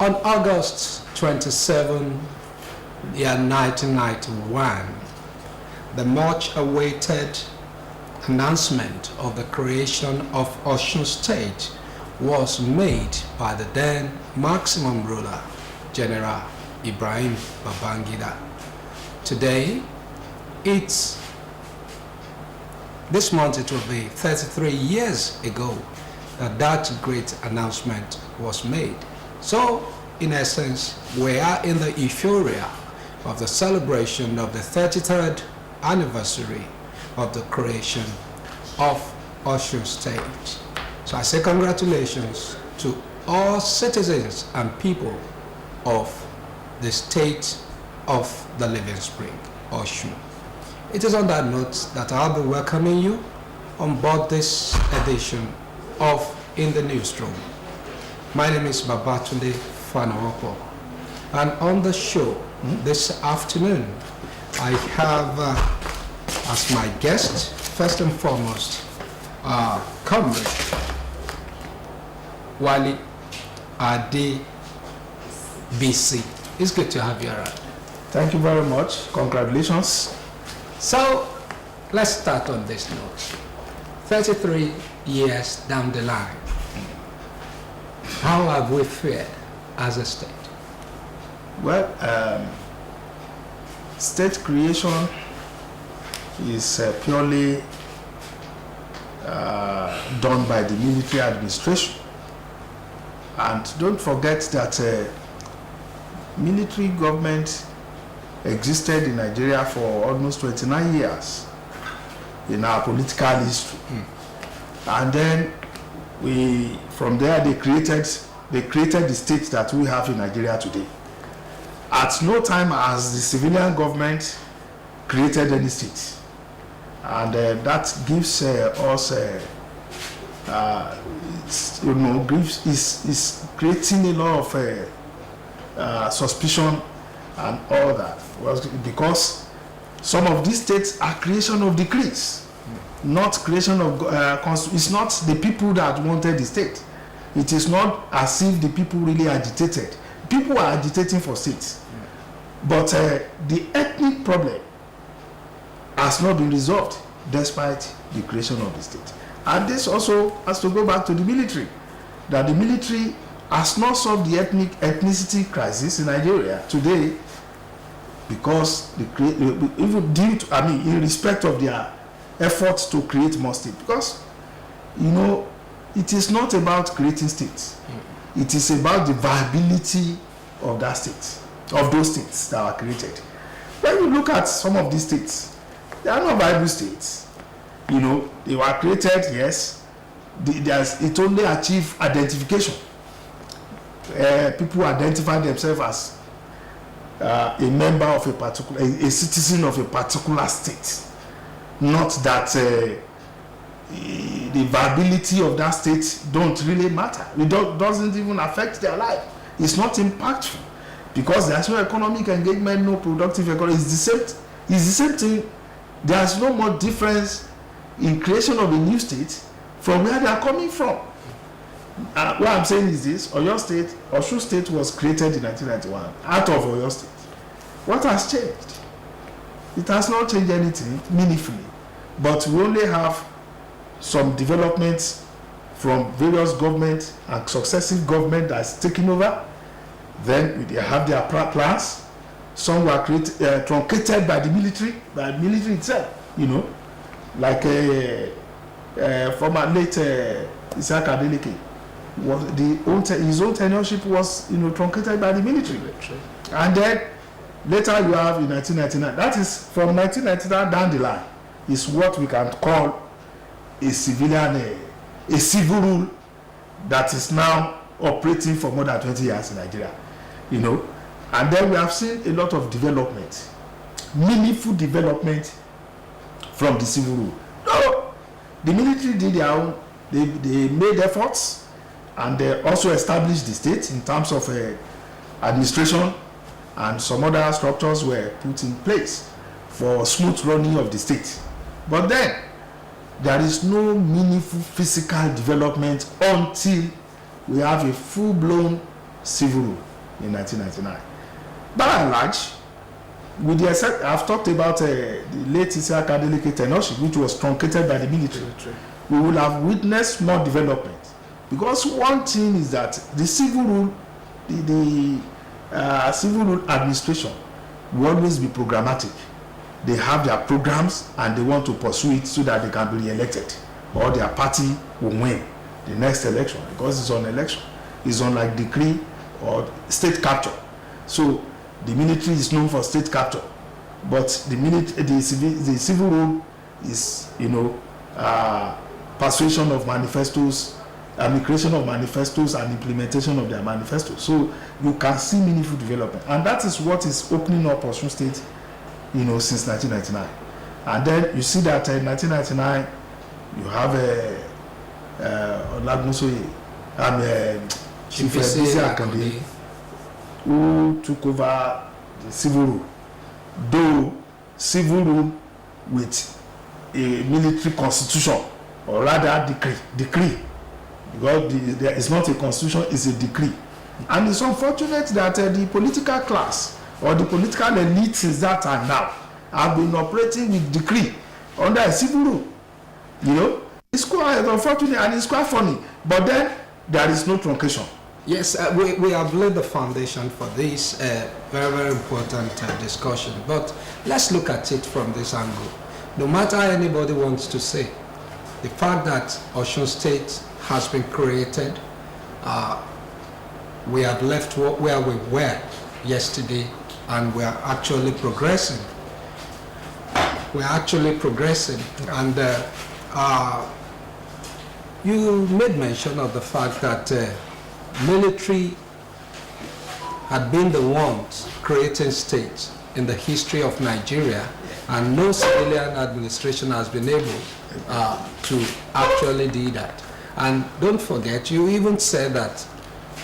On August 27, year 1991, the much-awaited announcement of the creation of Osun State was made by the then maximum ruler, General Ibrahim Babangida. Today, this month it will be 33 years ago that great announcement was made. So, in essence, we are in the euphoria of the celebration of the 33rd anniversary of the creation of Osun State. So I say congratulations to all citizens and people of the state of the living spring, Osun. It is on that note that I'll be welcoming you on board this edition of In the Newsroom. My name is Babatunde Fanopo, and on the show this afternoon, I have as my guest, first and foremost, comrade Wale Adeleke. It's good to have you around. Thank you very much. Congratulations. So, let's start on this note. 33 years down the line, how have we fared as a state? Well, state creation is purely done by the military administration. And don't forget that military government existed in Nigeria for almost 29 years in our political history. And then from there they created the state that we have in Nigeria today. At no time has the civilian government created any state, and that gives us is creating a lot of suspicion and all that, because some of these states are creation of decrees, not creation of it's not the people that wanted the state. It is not as if the people really agitated. People are agitating for states, but the ethnic problem has not been resolved despite the creation of the state. And this also has to go back to the military, that the military has not solved the ethnicity crisis in Nigeria today, because even due to, in respect of their efforts to create more states, because it is not about creating states. It is about the viability of that state, of those states that are created. When you look at some of these states, they are not viable states. They were created, yes. It only achieved identification. People identify themselves as a member of a particular, a citizen of a particular state. Not that the viability of that state don't really matter. It doesn't even affect their life. It's not impactful, because there's no economic engagement, no productive economy. It's the same thing. There's no more difference in creation of a new state from where they are coming from. What I'm saying is this: Osun State was created in 1991 out of Oyo State. What has changed? It has not changed anything meaningfully, but we only have some developments from various governments and successive government that's taken over. Then they have their plans. Some were truncated by the military itself, like former late Isaac Adeleke. His own tenureship was truncated by the military. And then later you have in 1999, that is from 1999 down the line, is what we can call a civil rule that is now operating for more than 20 years in Nigeria. And then we have seen a lot of development, meaningful development from the civil rule. No, the military did their own. They made efforts, and they also established the state in terms of administration, and some other structures were put in place for smooth running of the state. But then there is no meaningful physical development until we have a full-blown civil rule. in 1999. By and large, with the except, I've talked about the late Adeleke tenorship, which was truncated by the military. We will have witnessed more development, because one thing is that the civil rule, the civil rule administration will always be programmatic. They have their programs and they want to pursue it so that they can be re-elected, or their party will win the next election, because it's on election. It's on like decree or state capture. So the military is known for state capture, but the civil rule is, persuasion of manifestos, creation of manifestos and implementation of their manifestos. So you can see meaningful development, and that is what is opening up Osun State, since 1999. And then you see that in 1999 you have Chief Akande, who took over the civil rule, though civil rule with a military constitution, or rather decree, because there is not a constitution, it's a decree. And it's unfortunate that the political class or the political elites that are now have been operating with decree under a civil rule. It's quite unfortunate and it's quite funny, but then there is no truncation. Yes, we have laid the foundation for this very, very important discussion. But let's look at it from this angle. No matter how anybody wants to say, the fact that Osun State has been created, we have left where we were yesterday, and we are actually progressing. We are actually progressing. And you made mention of the fact that military had been the ones creating states in the history of Nigeria, and no civilian administration has been able to actually do that. And don't forget, you even said that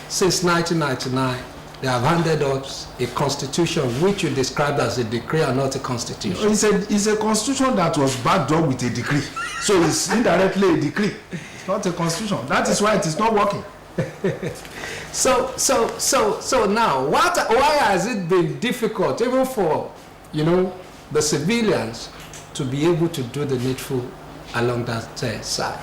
since 1999 they have handed us a constitution which you described as a decree and not a constitution. It's a constitution that was backed up with a decree, so it's indirectly a decree. It's not a constitution. That is why it is not working. So now, why has it been difficult even for the civilians to be able to do the needful along that side?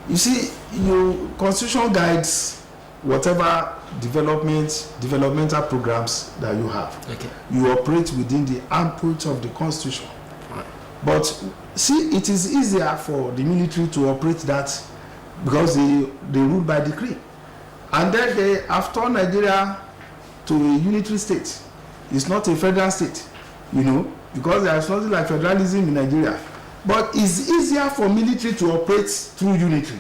You see, your constitution guides whatever developmental programs that you have. Okay. You operate within the ambit of the constitution. Right. But see, it is easier for the military to operate that because they rule by decree. And then they have turned Nigeria to a unitary state. It's not a federal state, because there is nothing like federalism in Nigeria. But it's easier for military to operate through unitary,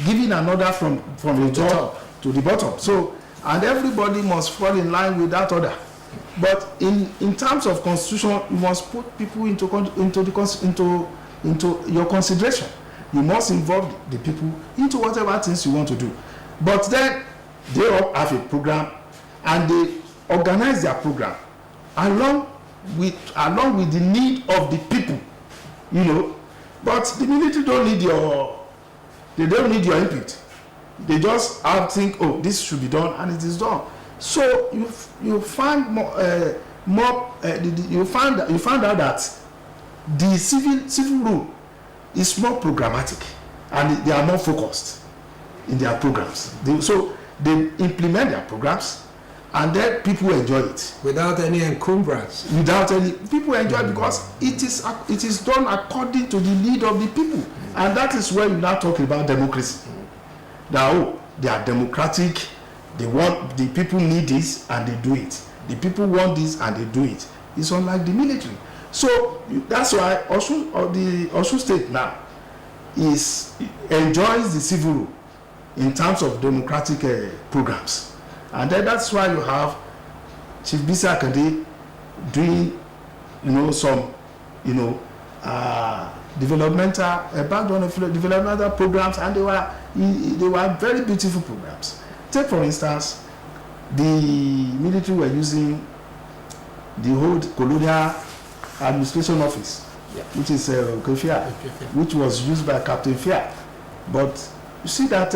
giving an order from the top to the bottom. So, and everybody must fall in line with that order. But in terms of constitution, you must put people into your consideration. You must involve the people into whatever things you want to do. But then they all have a program, and they organize their program along with the need of the people, But the military don't need your input. They just think, oh, this should be done, and it is done. So you find you find out that the civil rule is more programmatic, and they are more focused in their programs. So they implement their programs, and then people enjoy it without any encumbrance. People enjoy it because it is done according to the need of the people, and that is where you now talk about democracy. Now, they are democratic. The people need this and they do it. The people want this and they do it. It's unlike the military. So that's why the Osun State now enjoys the civil rule in terms of democratic programs, and then that's why you have Chief Akande doing some developmental programs, and they were very beautiful programs. Take for instance, the military were using the old colonial administration office, which is which was used by Captain Fiat. But you see that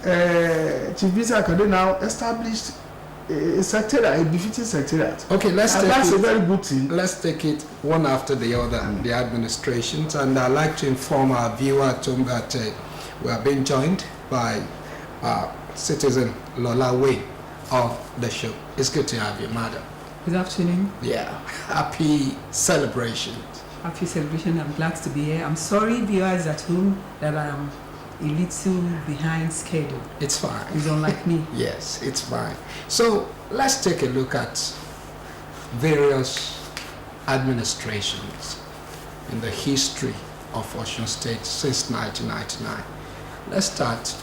Chief Bisi Akande now established a secretariat, a befitting secretariat. Okay, that's a very good thing. Let's take it one after the other, the administrations, and I'd like to inform our viewer at home that we are being joined by citizen Lola Way of the show. It's good to have you, madam. Good afternoon. Yeah, happy celebration. Happy celebration. I'm glad to be here. I'm sorry, viewers at home, that I'm a little behind schedule. It's fine. You don't like me? Yes, it's fine. So let's take a look at various administrations in the history of Osun State since 1999. Let's start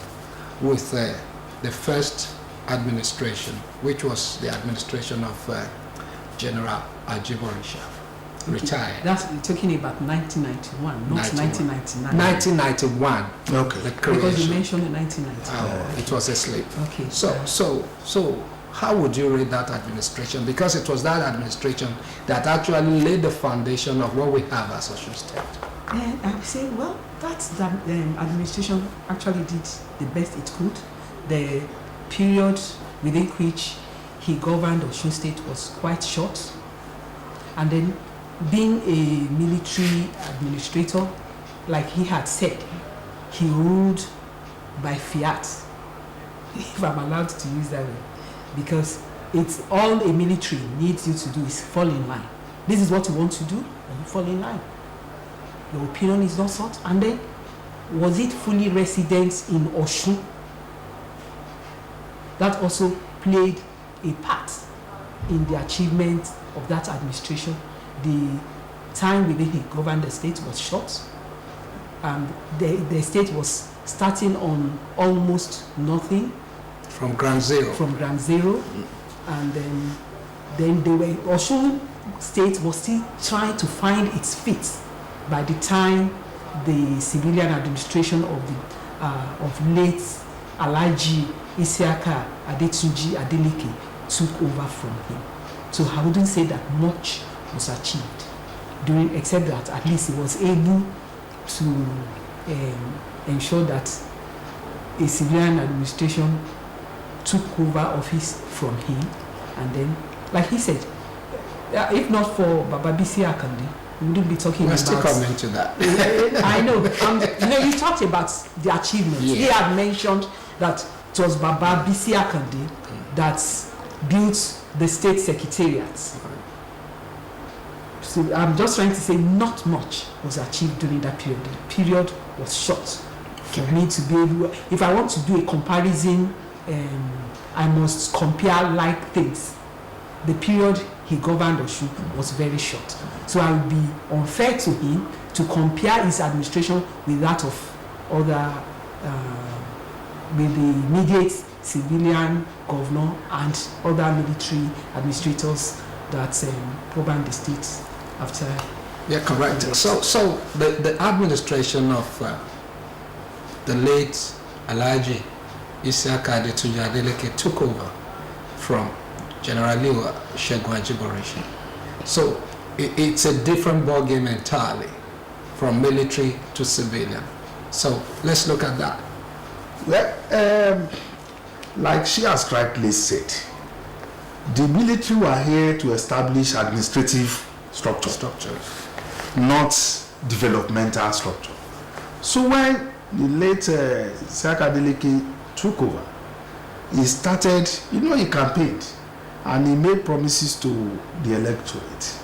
with the first administration, which was the administration of General Ajiborisha, retired. That's you're talking about 1991, not 1999. 1991. Okay. The creation. Because you mentioned in 1990. It was a slip. Okay. So how would you rate that administration? Because it was that administration that actually laid the foundation of what we have as Osun State. And I would say, well, that's the administration actually did the best it could. The period within which he governed Osun State was quite short. And then being a military administrator, like he had said, he ruled by fiat, if I'm allowed to use that word, because it's all a military needs you to do is fall in line. This is what you want to do, and you fall in line. Your opinion is not sought. And then, was it fully resident in Osun? That also played a part in the achievement of that administration. The time within he governed the state was short, and the state was starting on almost nothing. From ground zero. And then they were, Osun State was still trying to find its feet by the time the civilian administration of late Alhaji Isiaka Adetunji Adeleke took over from him. So I wouldn't say that much was achieved during, except that at least he was able to ensure that a civilian administration took over office from him. And then, like he said, if not for Baba Bisi Akande, we wouldn't be talking about... We're still coming to that. I know. You talked about the achievements. Yeah. He had mentioned that it was Baba Bisi Akande that built the state secretariat. So I'm just trying to say not much was achieved during that period. The period was short. For me to be able, if I want to do a comparison, I must compare like things. The period he governed Osun was very short. So I would be unfair to him to compare his administration with that of other, with the immediate civilian governor and other military administrators that governed the state after. Yeah, correct. So the administration of the late Alhaji Isiaka Adetunji Adeleke took over from General Segun Ajiborisha. So it's a different ballgame entirely, from military to civilian. So let's look at that. Well, like she has rightly said, the military were here to establish administrative structures, not developmental structure. So when the late Isiaka Adeleke took over, he started, he campaigned and he made promises to the electorate.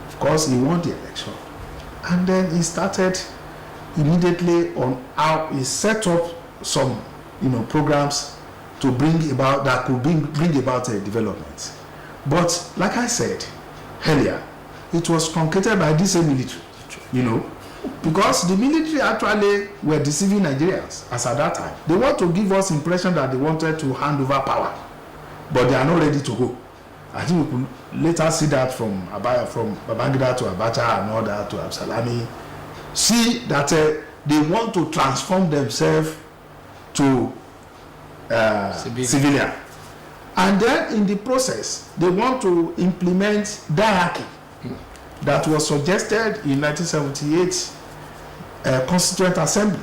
Of course, he won the election. And then he started immediately on how he set up some, programs to bring about, that could bring about a development. But like I said earlier, it was truncated by this same military, because the military actually were deceiving Nigerians as at that time. They want to give us impression that they wanted to hand over power, but they are not ready to go. I think we could later see that from Babangida to Abacha and all that to Absalami. See that they want to transform themselves to civilian. And then in the process, they want to implement diarchy that was suggested in 1978 Constituent Assembly,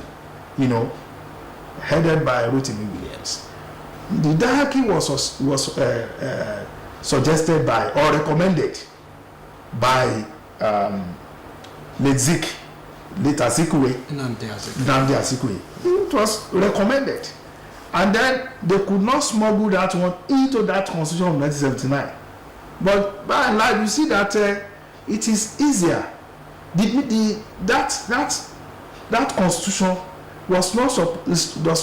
headed by Rotimi Williams. The diarchy was suggested by or recommended by Zik, later Zikwe, Nnamdi Azikiwe. It was recommended, and then they could not smuggle that one into that constitution of 1979. But by and large, you see that it is easier. That constitution does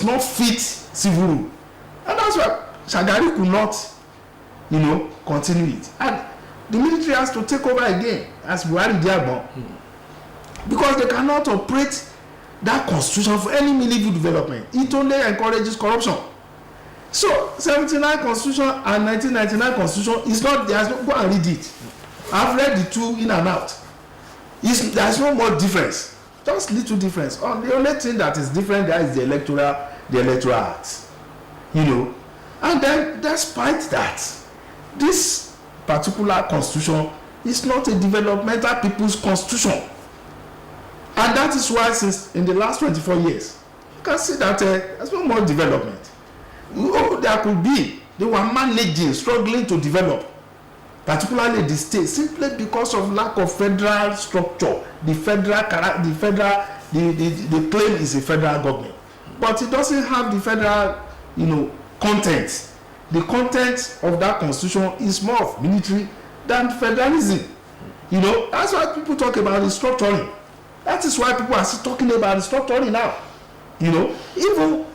not fit civil rule, and that's why Shagari could not, continue it, and the military has to take over again as Buhari Diagbon, because they cannot operate that constitution for any meaningful development. It only encourages corruption. So 79 constitution and 1999 constitution is not there. Go and read it. I've read the two in and out. There's no more difference, just little difference. The only thing that is different there is the electoral act, and then despite that, this particular constitution is not a developmental people's constitution, and that is why since in the last 24 years you can see that there's no more development. They were managing, struggling to develop, particularly the state, simply because of lack of federal structure. The claim is a federal government, but it doesn't have the federal, content. The content of that constitution is more of military than federalism. That's why people talk about the structuring. That is why people are still talking about the structuring now. Even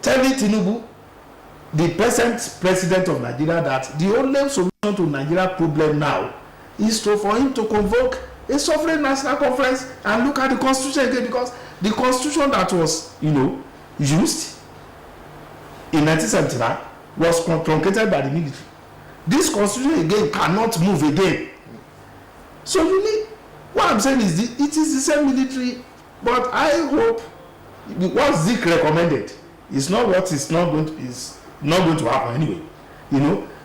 telling Tinubu, the present president of Nigeria, that the only solution to Nigeria problem now is for him to convoke a sovereign national conference and look at the constitution again, because the constitution that was used in 1979 was truncated by the military. This constitution again cannot move again. So what I'm saying is it is the same military, but I hope what Zik recommended is not what is not going to happen anyway.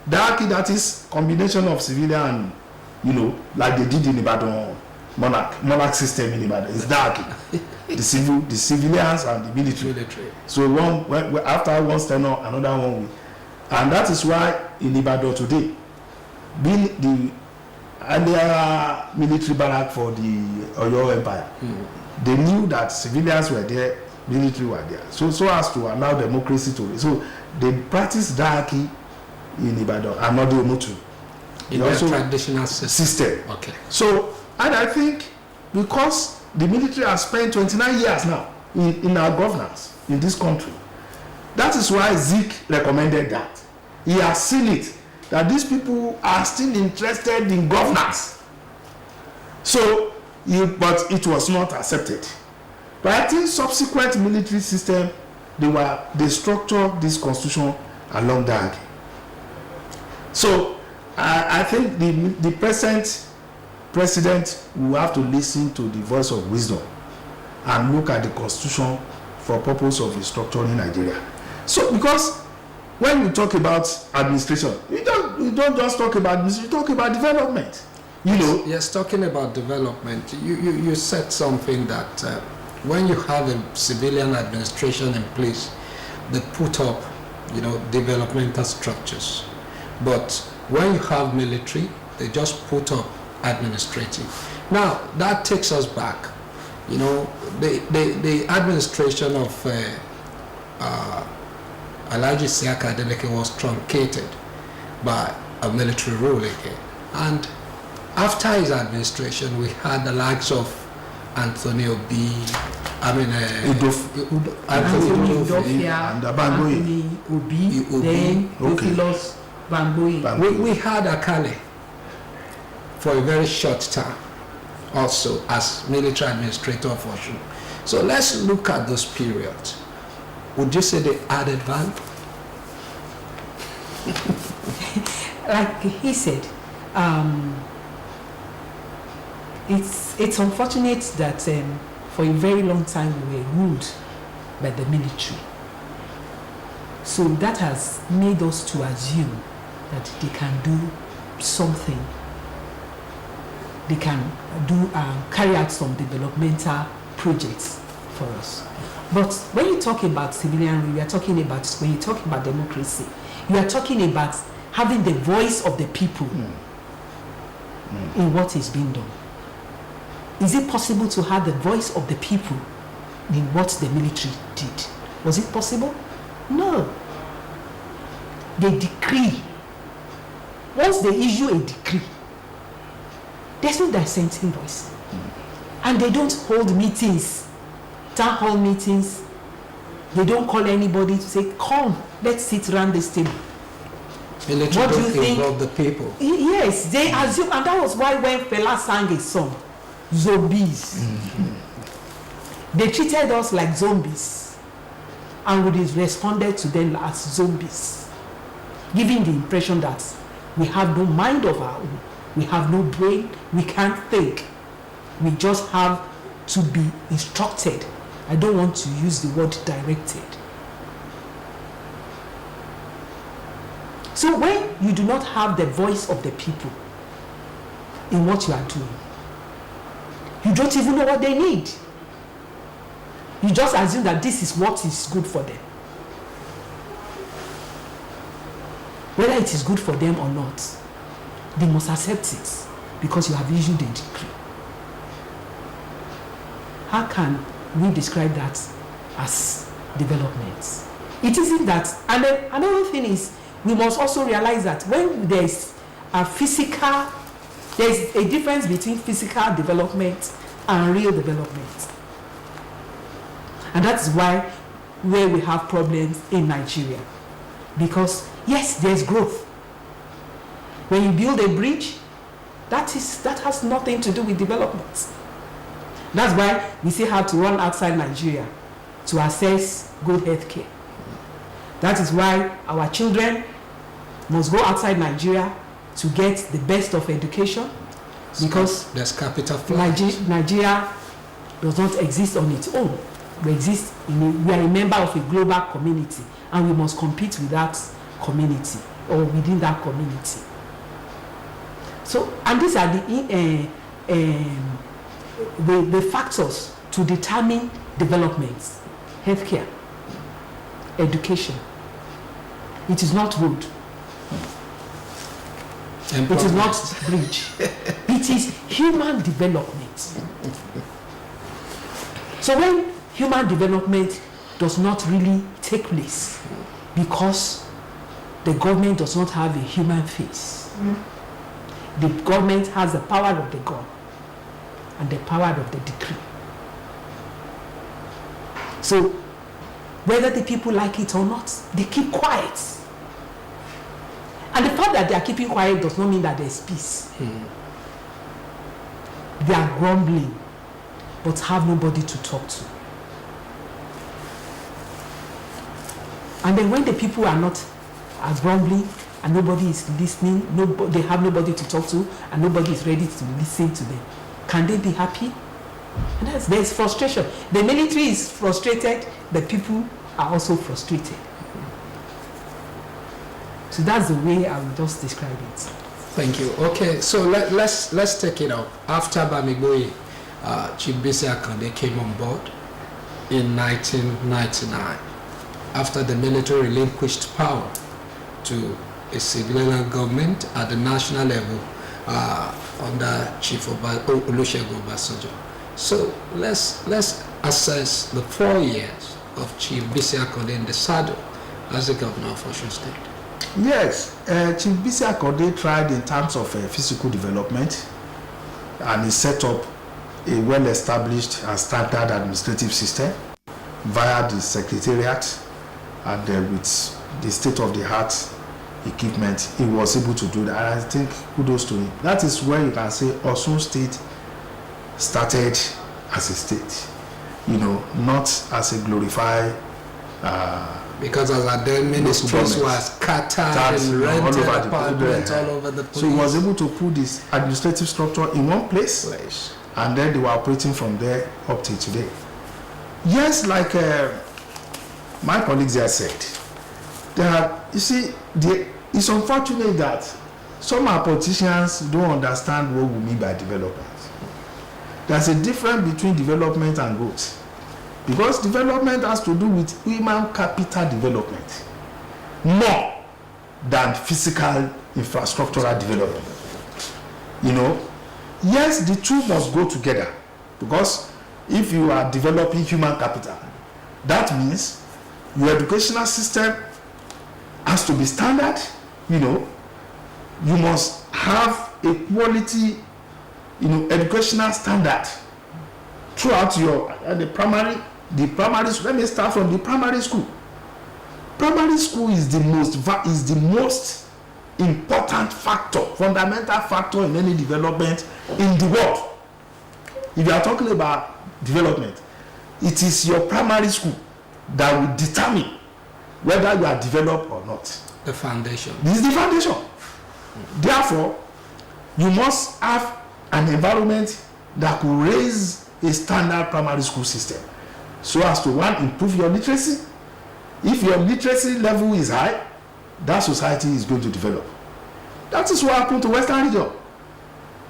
That is combination of civilian and like they did in Ibadan monarch system in Ibadan. It's darky. the civilians and the military. So after one tenure, another one. And that is why in Ibadan today, being the earlier military barrack for the Oyo Empire, they knew that civilians were there, military were there. So as to allow democracy to. So they practice diarchy in Ibadan and not the Omutu. In their traditional system. Okay. So, and I think because the military has spent 29 years now in our governance in this country, that is why Zik recommended that. He has seen it, that these people are still interested in governance. So, but it was not accepted. But I think subsequent military system, they structured this constitution along that. So, I think the present president will have to listen to the voice of wisdom and look at the constitution for purpose of restructuring Nigeria. So, because when we talk about administration, you don't just talk about administration, you talk about development. Yes, talking about development, you said something that when you have a civilian administration in place, they put up, developmental structures. But when you have military, they just put up administrative. Now, that takes us back. The administration of Adeleke was truncated by a military rule again. And after his administration, we had the likes of Anthony Obi, Anthony Obi, then Okilos Bamboyi. We had Akale for a very short time also as military administrator of Osun. So let's look at those periods. Would you say they added value? Like he said, it's unfortunate that for a very long time we were ruled by the military. So that has made us to assume that they can do something. They can carry out some developmental projects for for us. But when you talk about civilian rule, you are talking about, when you talk about democracy, you are talking about having the voice of the people in what is being done. Is it possible to have the voice of the people in what the military did? Was it possible? No. They decree. Once they issue a decree, there's no dissenting voice. And they don't hold meetings, town hall meetings. They don't call anybody to say, come, let's sit around this table. Military What do you think? involve the people. Yes, they assume, and that was why when Fela sang a song, Zombies, they treated us like zombies, and we responded to them as zombies, giving the impression that we have no mind of our own, we have no brain, we can't think, we just have to be instructed. I don't want to use the word directed. So when you do not have the voice of the people in what you are doing, you don't even know what they need. You just assume that this is what is good for them. Whether it is good for them or not, they must accept it because you have issued a decree. How can we describe that as development? It isn't that. And then another thing is, we must also realize that when there's a difference between physical development and real development. And that's why where we have problems in Nigeria. Because yes, there's growth. When you build a bridge, that has nothing to do with development. That's why we still have to run outside Nigeria to access good health care. That is why our children must go outside Nigeria to get the best of education, because there's capital flight. Nigeria does not exist on its own. We are a member of a global community, and we must compete with that community or within that community. So, and these are the factors to determine development: healthcare, education. It is not road. It is not bridge. It is human development. So when human development does not really take place because the government does not have a human face, the government has the power of the gun and the power of the decree. So whether the people like it or not, they keep quiet. And the fact that they are keeping quiet does not mean that there is peace. They are grumbling, but have nobody to talk to. And then when the people are grumbling and nobody is listening, they have nobody to talk to, and nobody is ready to listen to them, can they be happy? And there's frustration. The military is frustrated, the people are also frustrated. So that's the way I would just describe it. Thank you. Okay, so let's take it up. After Bamigboye, Chief Bisi Akande came on board in 1999, after the military relinquished power to a civilian government at the national level under Chief Olusegun Obasanjo. So let's assess the 4 years of Chief Bisi Akande in the saddle as the governor of Osun State. Yes, Chief Bisi Akande tried in terms of physical development, and he set up a well-established and standard administrative system via the secretariat, and with the state-of-the-art equipment, he was able to do that. And I think kudos to him. That is where you can say Osun State started as a state, not as a glorified. Because as at then, ministries were scattered and rented apartments all over the place. So he was able to put this administrative structure in one place. And then they were operating from there up till today. Yes, like my colleagues have said, it's unfortunate that some our politicians don't understand what we mean by development. There's a difference between development and growth. because development has to do with human capital development more than physical infrastructural development. You know, yes, the two must go together, because if you are developing human capital, that means your educational system has to be standard. You know, you must have a quality, you know, educational standard throughout your the primary. Let me start from the primary school. Primary school is the most important factor, fundamental factor in any development in the world. If you are talking about development, it is your primary school that will determine whether you are developed or not. The foundation. This is the foundation. Therefore, you must have an environment that could raise a standard primary school system, so as to, one, improve your literacy. If your literacy level is high, that society is going to develop. That is what happened to Western region.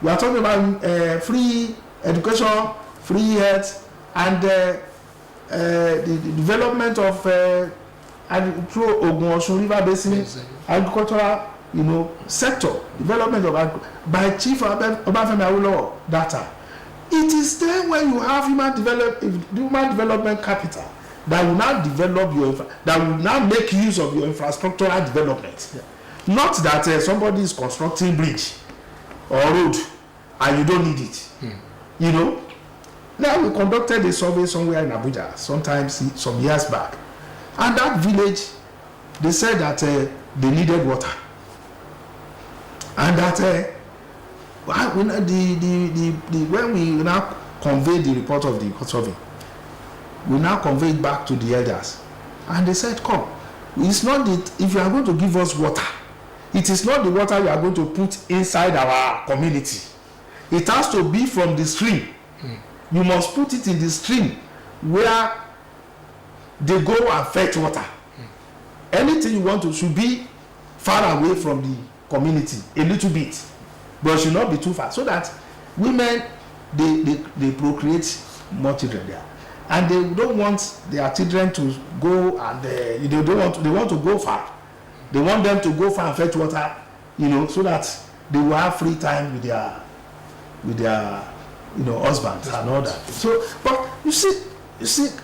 We are talking about free education, free health, and the development of through Ogun Osun River Basin agricultural, you know, sector, development of by Chief Obafemi Awolowo data. It is then when you have human development capital that will now develop that will now make use of your infrastructural development. Yeah. Not that somebody is constructing bridge or road and you don't need it. You know, now we conducted a survey somewhere in Abuja some years back, and that village, they said that they needed water, and that when we now convey the report of the survey, we now convey it back to the elders, and they said, come, it's not that if you are going to give us water, it is not the water you are going to put inside our community. It has to be from the stream. You must put it in the stream where they go and fetch water. Anything you want to should be far away from the community a little bit, but should not be too far, so that women they procreate more children there, and they don't want their children to go and they want to go far. They want them to go far and fetch water, you know, so that they will have free time with their you know, husbands and all that. So, but you see,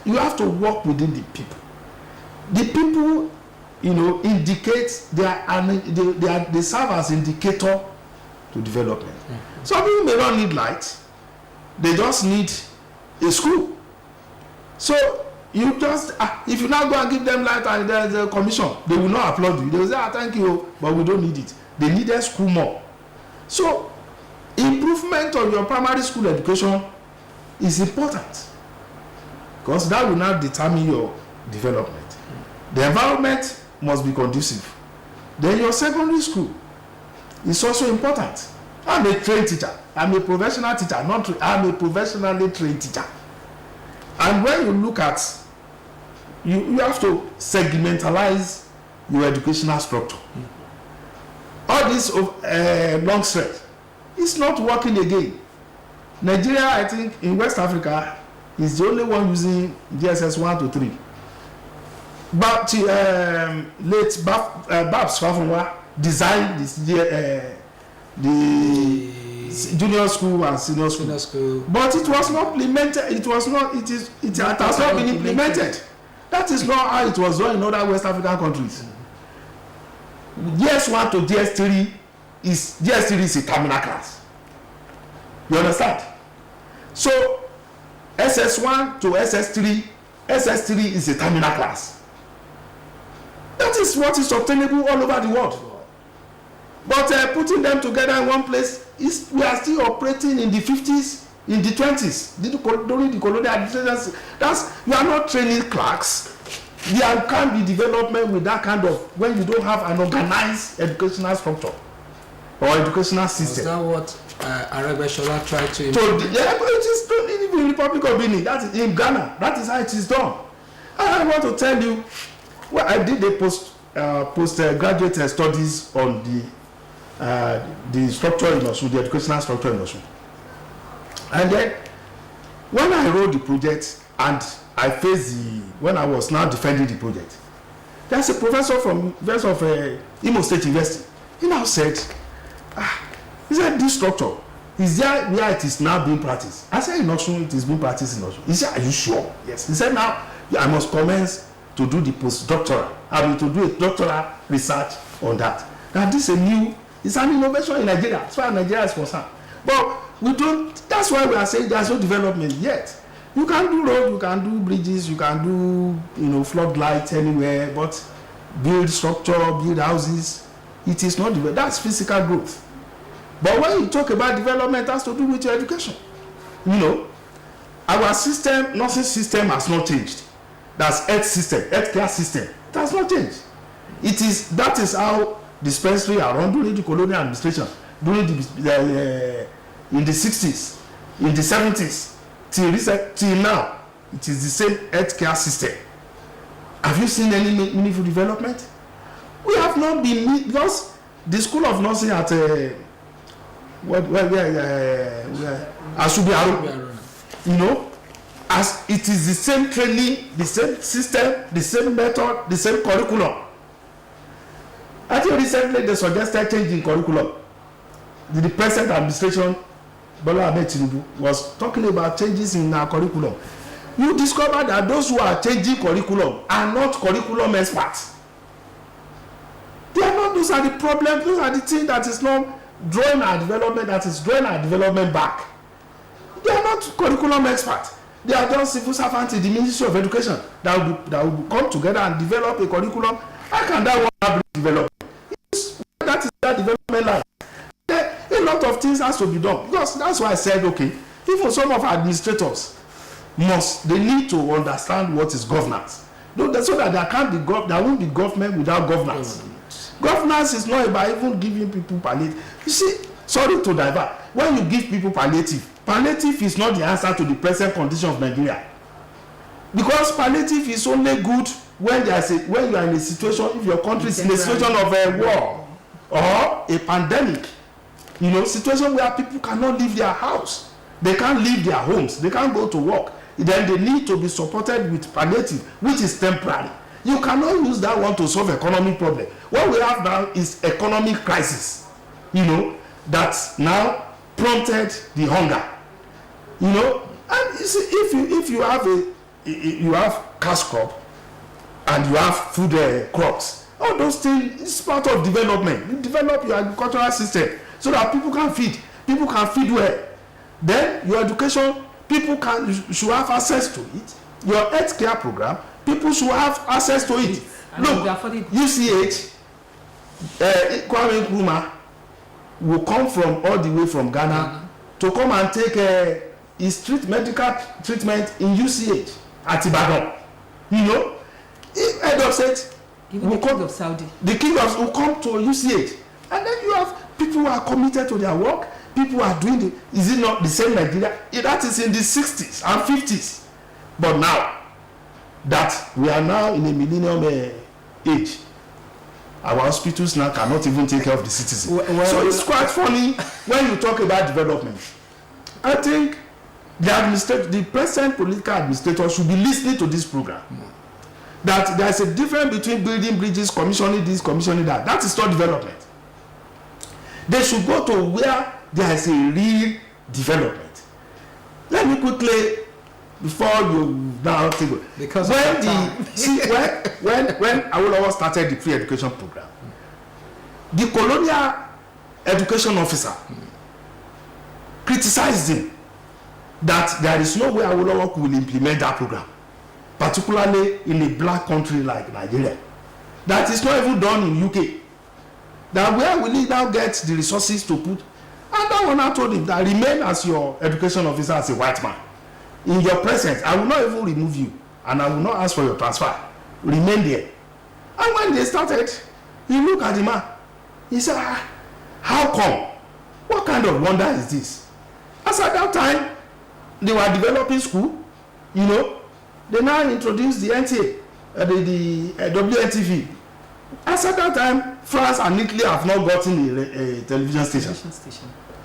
you have to work within the people. The people, you know, indicate they serve as indicator to development. Some people may not need light; they just need a school. So you just if you now go and give them light and there's a commission, they will not applaud you. They will say, thank you, but we don't need it. They need a school more. So improvement of your primary school education is important, because that will now determine your development. The environment must be conducive. Then your secondary school is also important. I'm a trained teacher. I'm a professional teacher. I'm a professionally trained teacher. And when you look at, you have to segmentalize your educational structure. All this long stretch, it's not working again. Nigeria, I think, in West Africa, is the only one using DSS 1 to 3. But late Babs Fafunwa designed this, the junior school and senior school. But it was not implemented. It has not been implemented. That is not how it was done in other West African countries. DS1 to DS3 is a terminal class. You understand? So SS1 to SS3 is a terminal class. That is what is obtainable all over the world. But putting them together in one place, we are still operating in the 50s, in the 20s, during the colonial administration. You are not training clerks. There can't be development with that kind of, when you don't have an organized educational structure or educational system. Is that what Arabeshola tried to implement? Yeah, but it is done in the Republic of Benin. That is in Ghana. That is how it is done. And I want to tell you, well, I did a postgraduate studies on the structure in Osun, the educational structure in Osun. And then when I wrote the project and I faced when I was now defending the project, there's a professor of Imo State University. He now said, he said, this structure, is there where it is now being practiced? I said, in Osun, it is being practiced in Osun. He said, are you sure? Yes. He said, now I must commence to do the postdoctoral. I mean, to do a doctoral research on that. Now, this is it's an innovation in Nigeria, as far as Nigeria is concerned. But we don't, that's why we are saying there's no development yet. You can do roads, you can do bridges, you can do, floodlights anywhere, but build structure, build houses, it is not development. That's physical growth. But when you talk about development, it has to do with your education. Our system, nursing system has not changed. That's healthcare system. It has not changed. That is how dispensary are run during the colonial administration, during in the 60s, in the 70s, till now. It is the same healthcare system. Have you seen any meaningful development? We have not been, because the School of Nursing at Asubiaro, as it is the same training, the same system, the same method, the same curriculum. I think recently they suggested changing curriculum. The present administration, Bola Ahmed Tinubu, was talking about changes in our curriculum. You discover that those who are changing curriculum are not curriculum experts. They are not. Those are the problems. Those are the things that is not drawing our development. That is drawing our development back. They are not curriculum experts. They are just civil servants in the Ministry of Education that will come together and develop a curriculum. How can that one be developed? That is that development line. A lot of things has to be done, because that's why I said, okay, even some of our administrators they need to understand what is governance, so that there won't be government without governance. Governance is not about even giving people palliative. You see, sorry to divert, when you give people palliative is not the answer to the present condition of Nigeria, because palliative is only good when you are in a situation, if your country is in a situation of a war or a pandemic, situation where people cannot leave their house, they can't leave their homes, they can't go to work, then they need to be supported with palliative, which is temporary. You cannot use that one to solve economic problem. What we have now is economic crisis, that now prompted the hunger, and you see, if you have cash crop and you have food crops, all those things is part of development. You develop your agricultural system so that people can feed well. Then your education, should have access to it. Your healthcare program, people should have access to it. Look, UCH, Kwame Nkrumah will come from all the way from Ghana to come and take his medical treatment in UCH at Ibadan. If head of state, even the king of Saudi, will come to UCH, and then you have people who are committed to their work. People are doing is it not the same Nigeria? That is in the 60s and 50s. But now that we are now in a millennium age, our hospitals now cannot even take care of the citizens. So it's quite funny when you talk about development. I think the present political administrator should be listening to this program. That there is a difference between building bridges, commissioning this, commissioning that. That is not development. They should go to where there is a real development. Let me quickly, before you now take it, because when Awolowo started the free education program, the colonial education officer criticized him that there is no way Awolowo will implement that program, particularly in a black country like Nigeria. That is not even done in UK. That where will he now get the resources to put? And that one I told him that remain as your education officer as a white man. In your presence, I will not even remove you, and I will not ask for your transfer. Remain there. And when they started, he looked at the man. He said, how come? What kind of wonder is this? As at that time, they were developing school, they now introduced the NTA, the WNTV. As at that time, France and Italy have not gotten a television station.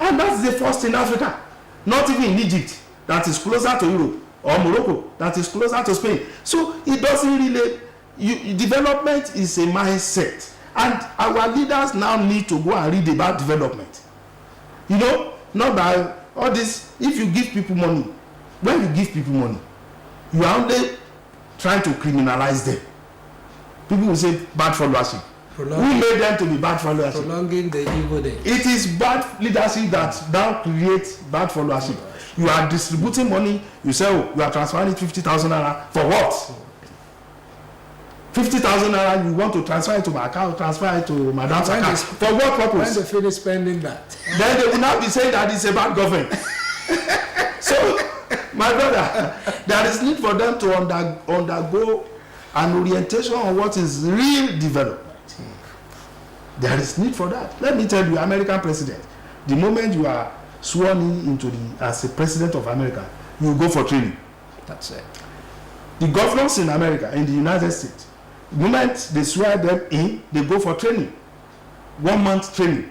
And that's the first in Africa. Not even in Egypt, that is closer to Europe. or Morocco that is closer to Spain. So it doesn't really, development is a mindset, and our leaders now need to go and read about development. You know, not by all this. If you give people money, when you give people money, you are only trying to criminalize them. People will say bad followership. Who made them to be bad followership? Prolonging the evil days. It is bad leadership that now creates bad followership. You are distributing money. You say, oh, you are transferring 50,000 naira for what? 50,000 naira, you want to transfer it to my account, transfer it to madam's account. For what purpose? When they finish spending that, then they will now be saying that it's a bad government. So, my brother, there is need for them to undergo an orientation on what is real development. There is need for that. Let me tell you, American president, the moment you are sworn into as a president of America, you go for training. that's it. The governors in America, in the United States, the moment they swear them in, they go for training. 1 month training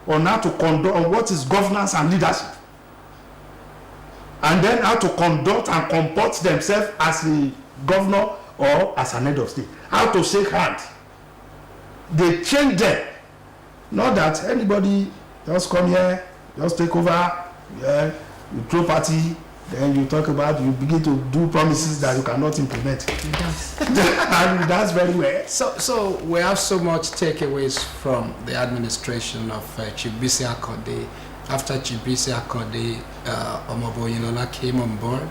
on how to conduct, on what is governance and leadership. And then how to conduct and comport themselves as a governor or as an head of state. How to shake hands. They train them. Not that anybody just come here, just take over, yeah, you throw party, then you talk about, you begin to do promises that you cannot implement. And that's very well. So we have so much takeaways from the administration of Chief Bisi Akande. After Chief Bisi Akande, Omobo Yinola came on board,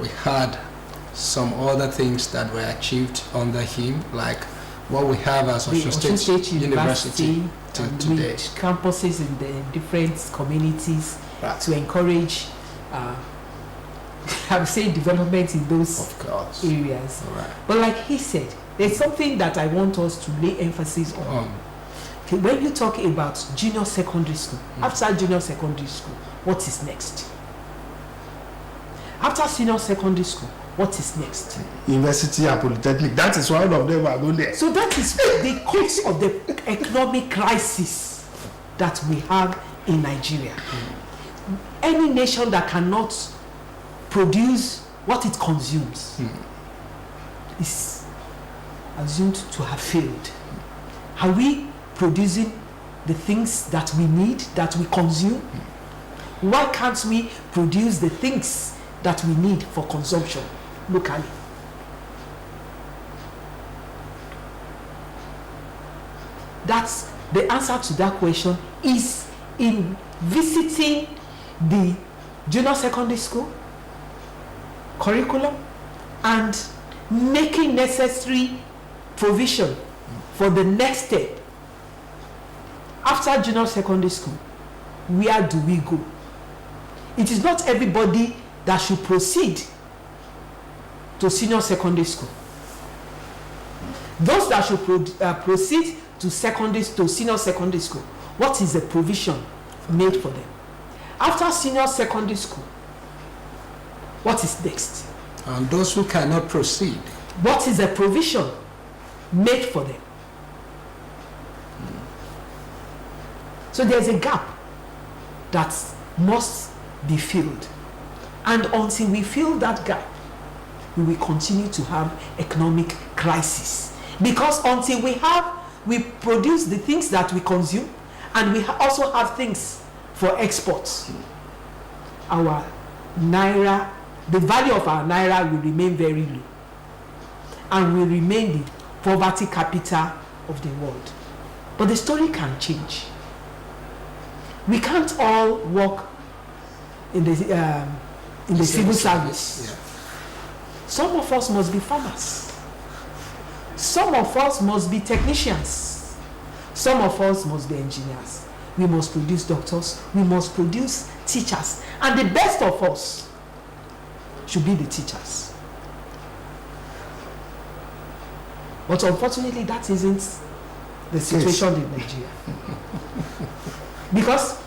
we had some other things that were achieved under him, like what we have as Osun State University today. With campuses in the different communities, Right. to encourage, I would say, development in those Of course. areas. All right. But like he said, there's something that I want us to lay emphasis on. Okay, when you talk about junior secondary school, after junior secondary school, what is next? After senior secondary school, what is next? University and Polytechnic, that is why all of them are going there. So that is the cause of the economic crisis that we have in Nigeria. Any nation that cannot produce what it consumes is assumed to have failed. Are we producing the things that we need, that we consume? Why can't we produce the things that we need for consumption locally? That's the answer to that question, is in visiting the junior secondary school curriculum and making necessary provision for the next step. After junior secondary school, where do we go? It is not everybody that should proceed to senior secondary school. Those that should proceed to senior secondary school, what is the provision made for them? After senior secondary school, what is next? And those who cannot proceed, what is the provision made for them? So there's a gap that must be filled, and until we fill that gap, we will continue to have economic crisis, because until we produce the things that we consume, and we also have things for exports, our naira, the value of our naira will remain very low and will remain the poverty capital of the world. But the story can change. We can't all work in the civil service. Yeah. Some of us must be farmers. Some of us must be technicians. Some of us must be engineers. We must produce doctors. We must produce teachers. And the best of us should be the teachers. But unfortunately, that isn't the situation in Nigeria. Because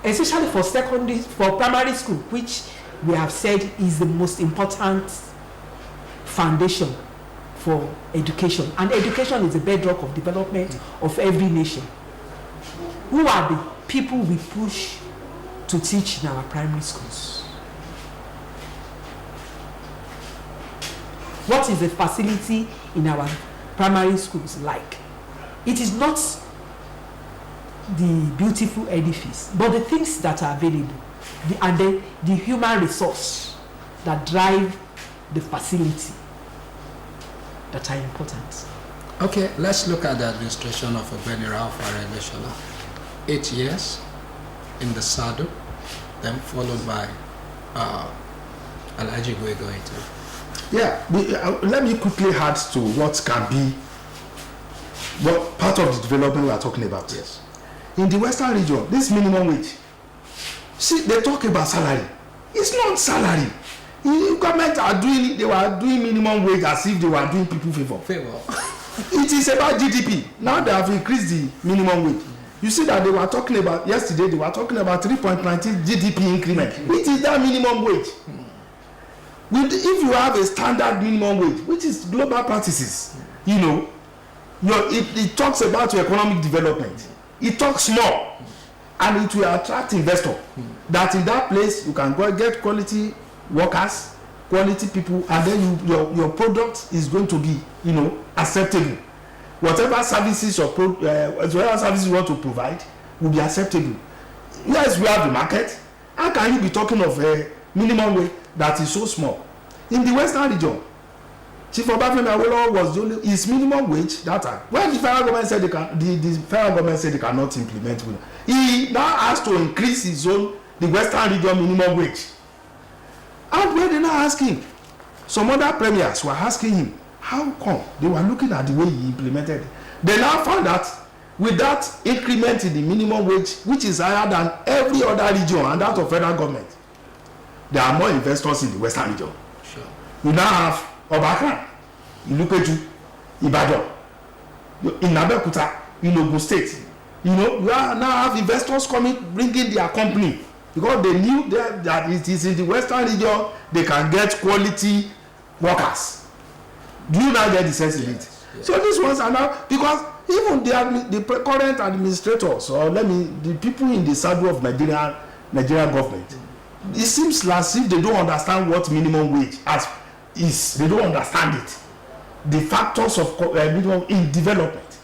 especially for primary school, which we have said is the most important foundation for education, and education is the bedrock of development of every nation. Who are the people we push to teach in our primary schools? What is the facility in our primary schools like? It is not the beautiful edifice, but the things that are available, and the human resource that drive the facility that are important. Okay, let's look at the administration of Ogbeni Ralph Aregbesola. 8 years in the saddle, then followed by Alhaji Goigoite. Yeah, let me quickly add to what can be what part of the development we are talking about. Yes. In the Western region, this minimum wage, see, they talk about salary. It's not salary. The government they were doing minimum wage as if they were doing people favor. It is about GDP. Now they have increased the minimum wage. You see that they were talking about, yesterday they were talking about 3.19 GDP increment. It is that minimum wage. If you have a standard minimum wage, which is global practices, you know, it talks about your economic development. It talks more, and it will attract investors. That in that place you can go get quality workers, quality people, and then your product is going to be, you know, acceptable. Whatever services whatever services you want to provide will be acceptable. Yes, we have the market. How can you be talking of a minimum wage that is so small? In the Western region, Chief Obafemi Awolowo was the only, his minimum wage that time. When the federal government said the federal government said they cannot implement it, he now has to increase his own, the Western region minimum wage. And when they now asking, some other premiers were asking him, how come? They were looking at the way he implemented it. They now found that with that increment in the minimum wage, which is higher than every other region and that of federal government, there are more investors in the Western region. Sure. You now have Obakran, Ilupeju, Ibadan, in Abeokuta, in Ogun State. You know, you now have investors coming, bringing their company, because they knew that it is in the Western region they can get quality workers. Do you now get the sense in it? Yes. So these ones are now, because even the current administrators, or the people in the saddle of Nigerian government, it seems as if they don't understand what minimum wage is. They don't understand it. The factors of minimum in development.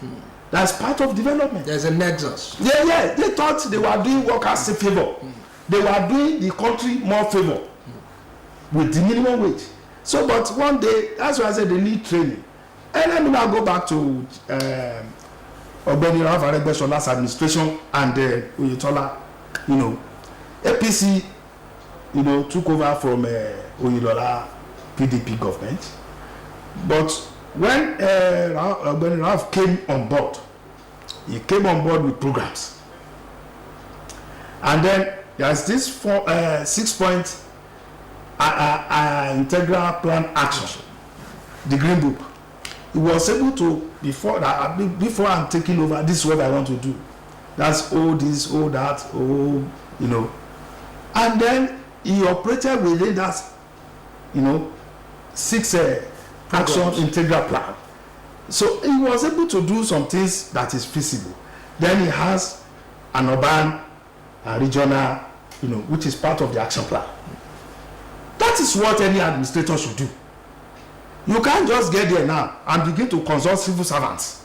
That's part of development. There's a nexus. Yeah. They thought they were doing workers a favor. They were doing the country more favor with the minimum wage. So, but one day, that's why I said they need training. And let me now go back to Ogbeni Ralph Aregbesola's administration and Oyetola. You know, APC, you know, took over from Oyetola PDP government. But when Ogbeni Ralph came on board, he came on board with programs. And then there's this 6-point integral plan action, the Green Book. He was able to, before I'm taking over, this is what I want to do. That's all this, all that, all, you know. And then he operated within that, you know, 6 action integral plan. So he was able to do some things that is feasible. Then he has an urban and regional, you know, which is part of the action plan. That is what any administrator should do. You can't just get there now and begin to consult civil servants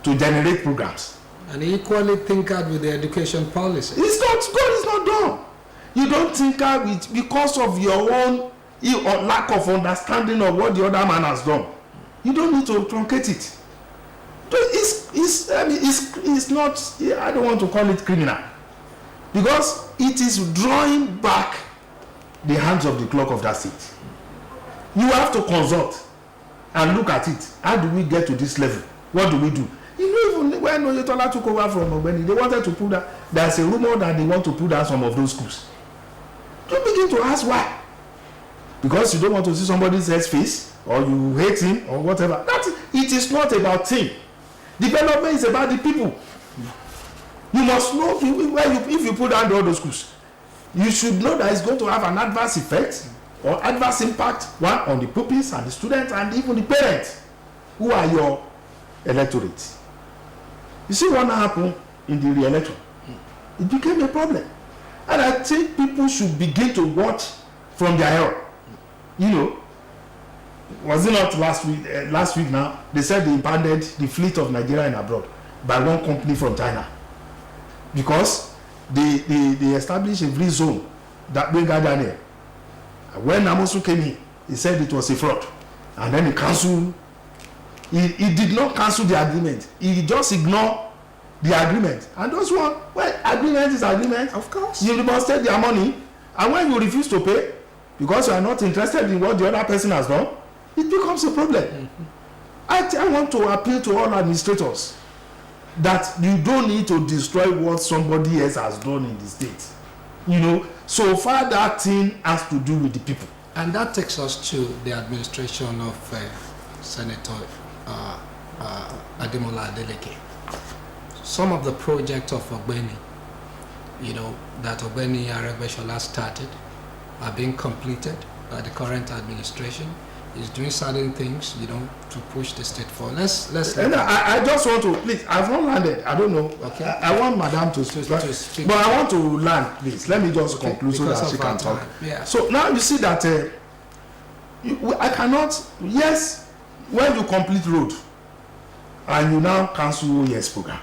to generate programs. And equally tinkered with the education policy. It's not good, it's not done. You don't tinker with because of your own lack of understanding of what the other man has done. You don't need to truncate it. It's not, I don't want to call it criminal, because it is drawing back the hands of the clock of that state. You have to consult and look at it. How do we get to this level? What do we do? You know, even when Oyetola took over from Ogbeni, they wanted to put that. There's a rumor that they want to put down some of those schools. Don't begin to ask why. Because you don't want to see somebody's face, or you hate him, or whatever. It is not about him. Development is about the people. You must know if you put down all those schools, you should know that it's going to have an adverse effect or adverse impact, one on the pupils and the students and even the parents who are your electorate. You see what happened in the re-election? It became a problem. And I think people should begin to watch from their error. You know, was it not last week? Last week now, they said they impounded the fleet of Nigeria and abroad by one company from China because they established a free zone that we got down here. When Amosu came in, he said it was a fraud, and then he cancelled. He did not cancel the agreement. He just ignored the agreement. And those one, well, agreement is agreement. Of course. You must take their money, and when you refuse to pay because you are not interested in what the other person has done, it becomes a problem. Mm-hmm. I want to appeal to all administrators that you don't need to destroy what somebody else has done in the state. You know, so far that thing has to do with the people. And that takes us to the administration of Senator Ademola Adeleke. Some of the projects of Ogbeni, you know, that Ogbeni Aregbesola started are being completed by the current administration. Is doing certain things, you know, to push the state forward. Let's. And I just want to, please. I've not landed. I don't know. Okay. I want Madam to speak. But I want to land, please. Let me just conclude so that she can talk. Yeah. So now you see that I cannot. Yes, when you complete road, and you now cancel OES program,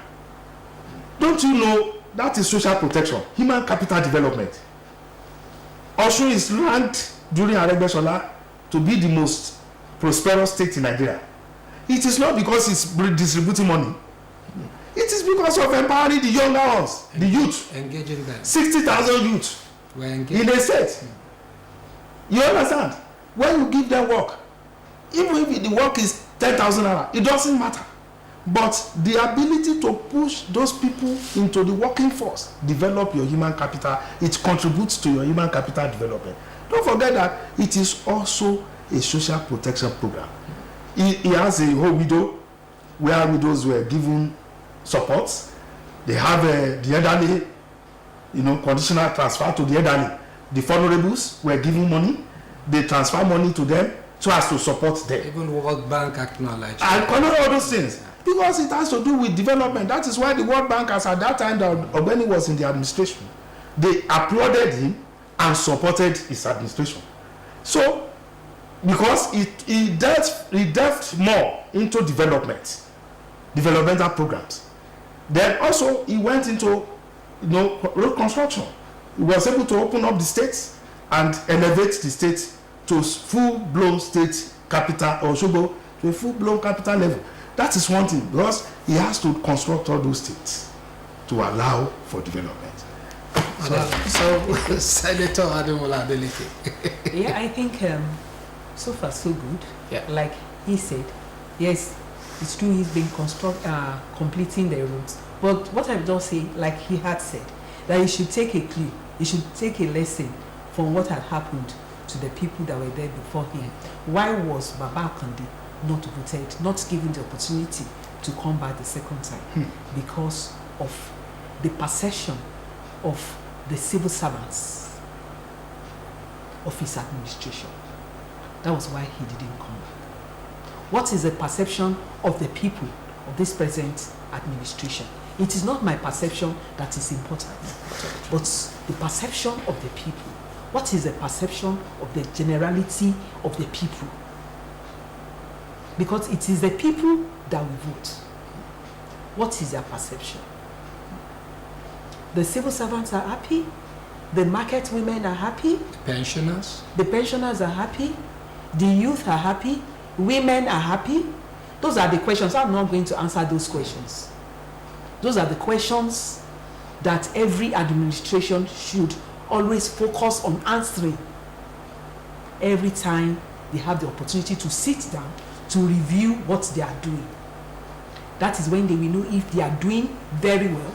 don't you know that is social protection, human capital development? Osun is ranked during Aregbesola to be the most prosperous state in Nigeria. It is not because it's distributing money. It is because of empowering the younger ones, the youth. Engaging them. 60,000 youth in a state. You understand? When you give them work, even if the work is 10,000 naira, it doesn't matter. But the ability to push those people into the working force, develop your human capital, it contributes to your human capital development. Don't forget that it is also a social protection program. He has a whole widow where widows were given support. They have the elderly, you know, conditional transfer to the elderly. The vulnerables were given money. They transfer money to them so as to support them. Even World Bank acknowledged. And all those things. Because it has to do with development. That is why the World Bank, as at that time that Ogbeni was in the administration, they applauded him and supported his administration. So, because he delved more into developmental programs. Then also he went into, you know, road construction. He was able to open up the states and elevate the state to full-blown state capital, or Osogbo to a full-blown capital level. That is one thing, because he has to construct all those states to allow for development. So Senator Ademola Adeleke. Yeah, I think so far so good. Yeah. Like he said, yes, it's true he's been completing the roads. But what I would just say, like he had said, that he should take a clue, he should take a lesson from what had happened to the people that were there before him. Why was Baba Akande not voted, not given the opportunity to come back the second time? Because of the perception of the civil servants of his administration. That was why he didn't come back. What is the perception of the people of this present administration? It is not my perception that is important, but the perception of the people. What is the perception of the generality of the people? Because it is the people that will vote. What is their perception? The civil servants are happy. The market women are happy. The pensioners are happy. The youth are happy. Women are happy. Those are the questions. I'm not going to answer those questions. Those are the questions that every administration should always focus on answering every time they have the opportunity to sit down to review what they are doing. That is when they will know if they are doing very well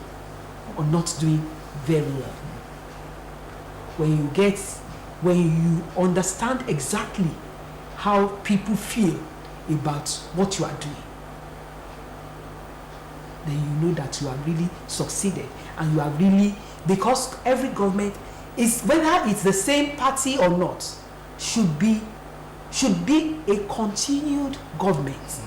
or not doing very well. When you understand exactly how people feel about what you are doing, then you know that you are really succeeded, and you are really, because every government is, whether it's the same party or not, should be a continued government.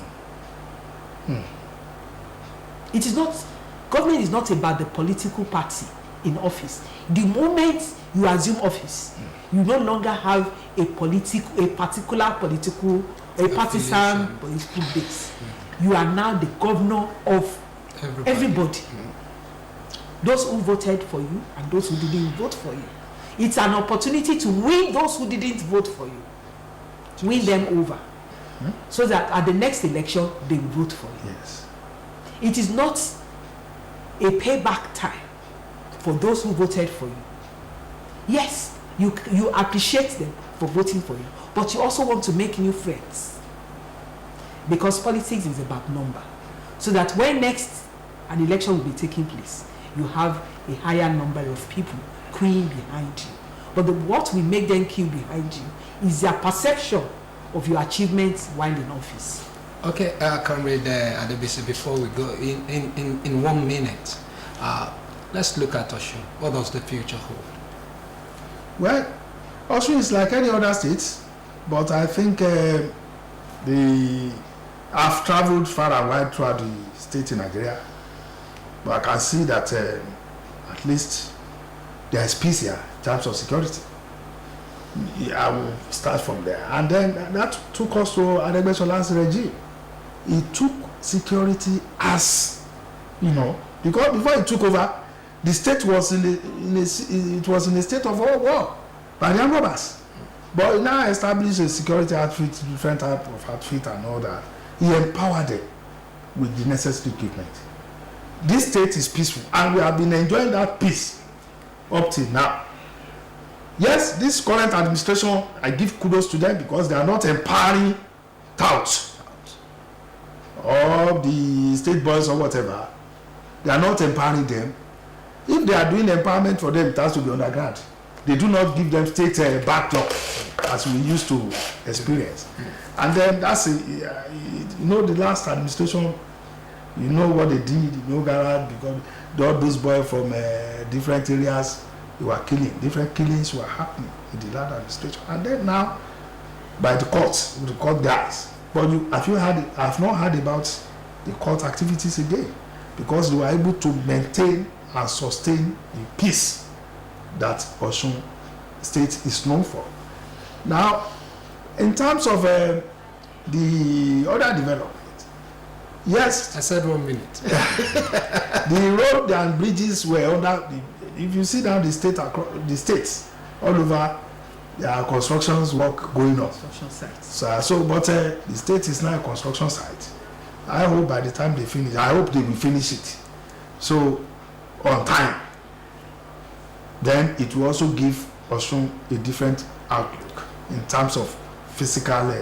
It is not, government is not about the political party in office. The moment you assume office, you no longer have a particular political a partisan political base. You are now the governor of everybody. Those who voted for you and those who didn't vote for you. It's an opportunity to win those who didn't vote for you. Win them over. So that at the next election, they will vote for you. Yes. It is not a payback time for those who voted for you. Yes, you appreciate them for voting for you, but you also want to make new friends. Because politics is about number. So that when next an election will be taking place, you have a higher number of people queuing behind you. But what will make them queue behind you is their perception of your achievements while in office. Okay, Comrade Adebisi, before we go, in 1 minute, let's look at Osun. What does the future hold? Well, Osun is like any other state, but I think I've traveled far and wide throughout the state in Nigeria, but I can see that at least there is peace here in terms of security. I will start from there. And then that took us to Adeleke regime. He took security as, because before he took over, the state was in a state of war by the armed robbers. But he now established a security outfit, different type of outfit and all that. He empowered them with the necessary equipment. This state is peaceful, and we have been enjoying that peace up till now. Yes, this current administration, I give kudos to them because they are not empowering touts or the state boys or whatever. They are not empowering them. If they are doing empowerment for them, it has to be underground. They do not give them state backdrop as we used to experience. And then that's the last administration, what they did, garage, because all those boys from different areas, they were killing. Different killings were happening in the land administration. And then now, by the courts, with the court guys. But I've not heard about the court activities again, because they were able to maintain and sustain the peace that Osun State is known for. Now, in terms of the other development, yes. I said 1 minute. The road and bridges were under if you see down the states all over, there are constructions work going on. Construction sites. But the state is now a construction site. I hope by the time they finish, I hope they will finish it. So on time. Then it will also give Osun a different outlook in terms of physical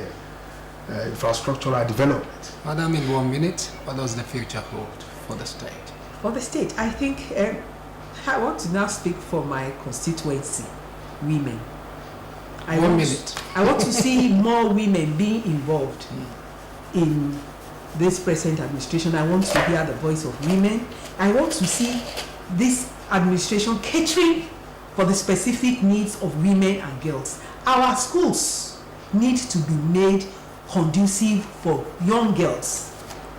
infrastructural development. Madam, in 1 minute, what does the future hold for the state? For the state, I think I want to now speak for my constituency, women. I want to see more women being involved in this present administration. I want to hear the voice of women. I want to see this administration catering for the specific needs of women and girls. Our schools need to be made conducive for young girls.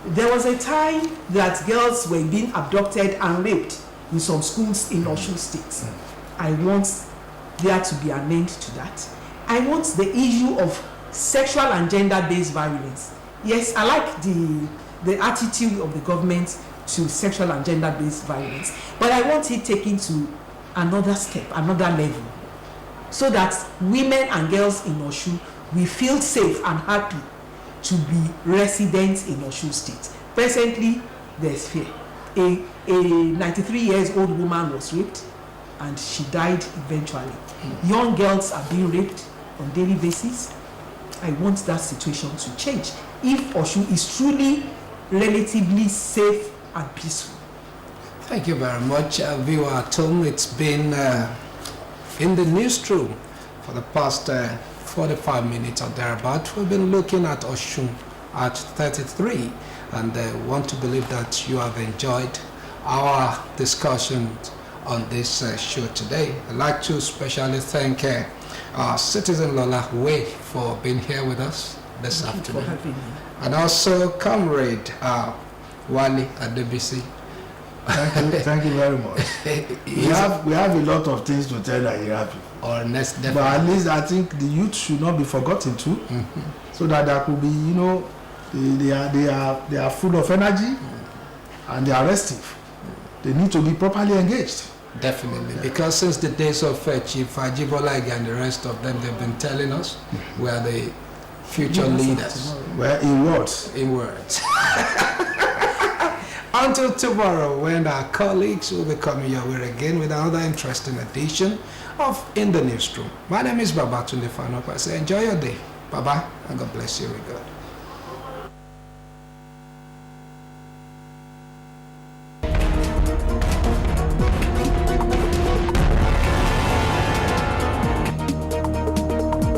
There was a time that girls were being abducted and raped in some schools in Osun State. I want there to be an end to that. I want the issue of sexual and gender-based violence. Yes, I like the attitude of the government to sexual and gender-based violence, but I want it taken to another step, another level, so that women and girls in Osun will feel safe and happy to be residents in Osun State. Presently, there's fear. A 93-year-old woman was raped and she died eventually. Young girls are being raped on a daily basis. I want that situation to change if Osun is truly relatively safe and peaceful. Thank you very much, viewer at home. It's been in the newsroom for the past 45 minutes or thereabout. We've been looking at Osun at 33, and want to believe that you have enjoyed our discussion on this show today. I'd like to especially thank Citizen Lola Way for being here with us this afternoon. For having me. And also Comrade Wale Adebisi. Thank you very much. We have a lot of things to tell Nigerian people. or next But at definitely. least I think the youth should not be forgotten too, so that there could be, you know, they are full of energy and they are restive. They need to be properly engaged. Definitely, because since the days of Chief Ajibola and the rest of them, they've been telling us we are the future leaders. Well, in words. In words. Until tomorrow, when our colleagues will be coming your way again with another interesting edition of In the Newsroom. My name is Babatunde Fanopa. I say enjoy your day. Bye-bye, and God bless you with God.